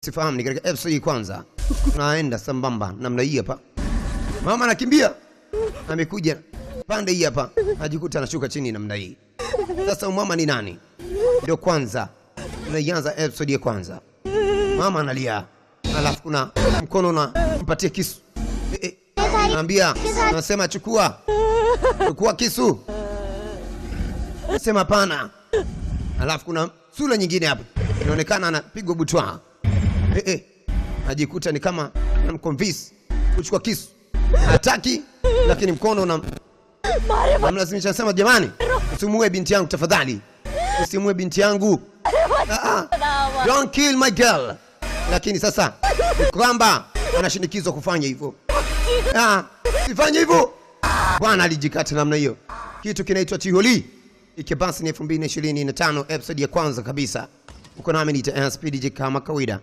Sifahamu ni katika episode kwanza. Tunaenda sambamba namna hii hapa. Mama anakimbia. Amekuja pande hii hapa. Ajikuta anashuka chini namna hii. Sasa mama ni nani? Ndio kwanza. Tunaianza episode ya kwanza. Mama analia. Alafu kuna mkono na mpatie kisu. Naambia, nasema chukua kisu. Nasema hapana. Alafu kuna sura nyingine hapa. Inaonekana anapigwa butwa. Ajikuta ni kama anamconvince kuchukua kisu. Hataki, lakini mkono na namlazimisha. Nasema jamani, usimuue binti yangu tafadhali. Usimuue binti yangu. Don't kill my girl. Lakini sasa kwamba anashinikizwa kufanya hivyo. Sifanye hivyo. Bwana alijikata namna hiyo. Kitu kinaitwa Tiholi. Ikibasi ni 2025 episode ya kwanza kabisa. Uko nami ni TSPDJ kama kawaida.